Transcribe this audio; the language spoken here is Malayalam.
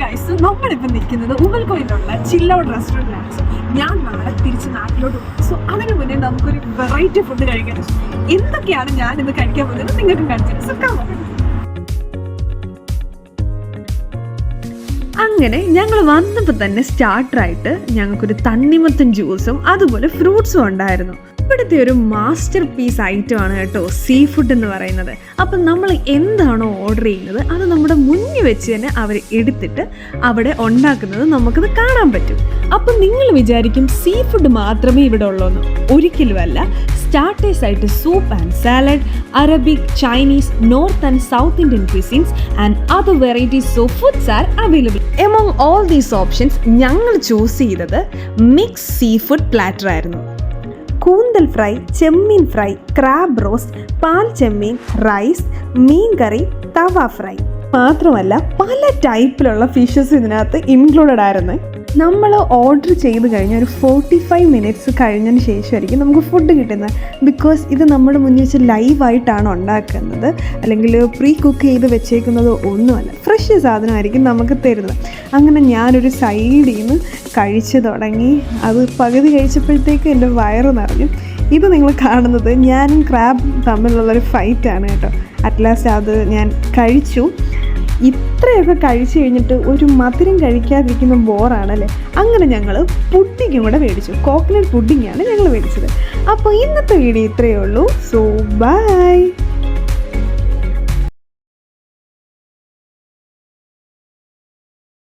ഗൈസ്, നമ്മളിപ്പോൾ നിൽക്കുന്നത് ഉമ്മൽക്കോയിലുള്ള ചില്ലൗട്ട് റെസ്റ്റോറൻറ്റിലാണ്. സോ ഞാൻ നാളെ തിരിച്ച് നാട്ടിലോട്ട് പോകും. സോ അതിന് മുന്നേ നമുക്കൊരു വെറൈറ്റി ഫുഡ് കഴിക്കാൻ. എന്തൊക്കെയാണ് ഞാൻ ഇന്ന് കഴിക്കാൻ പോകുന്നത് നിങ്ങൾക്ക് കാണിച്ചത്. സോ കാണാം. അങ്ങനെ ഞങ്ങൾ വന്നപ്പോൾ തന്നെ സ്റ്റാർട്ടറായിട്ട് ഞങ്ങൾക്കൊരു തണ്ണിമത്തൻ ജ്യൂസും അതുപോലെ ഫ്രൂട്ട്സും ഉണ്ടായിരുന്നു. ഇവിടുത്തെ ഒരു മാസ്റ്റർ പീസ് ഐറ്റമാണ് കേട്ടോ സീ ഫുഡ് എന്ന് പറയുന്നത്. അപ്പം നമ്മൾ എന്താണോ ഓർഡർ ചെയ്യുന്നത് അത് നമ്മുടെ മുന്നിൽ വെച്ച് തന്നെ അവർ എടുത്തിട്ട് അവിടെ ഉണ്ടാക്കുന്നത് നമുക്കത് കാണാൻ പറ്റും. അപ്പം നിങ്ങൾ വിചാരിക്കും സീ ഫുഡ് മാത്രമേ ഇവിടെ ഉള്ളൂന്ന്. ഒരിക്കലുമല്ല. സ്റ്റാർട്ടേഴ്സ് ആയിട്ട് soup and salad, Arabic, Chinese, north and south Indian cuisines and other varieties of foods are available. Among all these options ഞങ്ങൾ ചൂസ് ചെയ്തത് മിക്സ് സീ ഫുഡ് പ്ലാറ്റർ ആയിരുന്നു. കൂന്തൽ ഫ്രൈ, ചെമ്മീൻ ഫ്രൈ, ക്രാബ് റോസ്റ്റ്, പാൽ ചെമ്മീൻ, റൈസ്, മീൻ കറി, തവ ഫ്രൈ. മാത്രമല്ല പല ടൈപ്പിലുള്ള ഫിഷസ് ഇതിനകത്ത് ഇൻക്ലൂഡഡ് ആയിരുന്നു. നമ്മൾ ഓർഡർ ചെയ്ത് കഴിഞ്ഞാൽ ഒരു 45 മിനിറ്റ്സ് കഴിഞ്ഞതിന് ശേഷമായിരിക്കും നമുക്ക് ഫുഡ് കിട്ടുന്നത്. ബിക്കോസ് ഇത് നമ്മുടെ മുന്നിൽ വെച്ച് ലൈവായിട്ടാണ് ഉണ്ടാക്കുന്നത്, അല്ലെങ്കിൽ പ്രീ കുക്ക് ചെയ്ത് വെച്ചേക്കുന്നത് ഒന്നുമല്ല. ഫ്രഷ് സാധനമായിരിക്കും നമുക്ക് തരുന്നത്. അങ്ങനെ ഞാനൊരു സൈഡിൽ നിന്ന് കഴിച്ച് തുടങ്ങി. അത് പകുതി കഴിച്ചപ്പോഴത്തേക്ക് എൻ്റെ വയറ് നിറഞ്ഞു. ഇത് നിങ്ങൾ കാണുന്നത് ഞാനും ക്രാബും തമ്മിലുള്ളൊരു ഫൈറ്റാണ് കേട്ടോ. അറ്റ് ലാസ്റ്റ് അത് ഞാൻ കഴിച്ചു. ഇത്രയൊക്കെ കഴിച്ചു കഴിഞ്ഞിട്ട് ഒരു മധുരം കഴിക്കാതിരിക്കുന്ന ബോറാണല്ലേ. അങ്ങനെ ഞങ്ങൾ പുഡിങ്ങും കൂടെ മേടിച്ചു. കോക്കനട്ട് പുഡിങ്ങാണ് ഞങ്ങൾ മേടിച്ചത്. അപ്പോൾ ഇന്നത്തെ വീഡിയോ ഇത്രയേ ഉള്ളൂ. So by.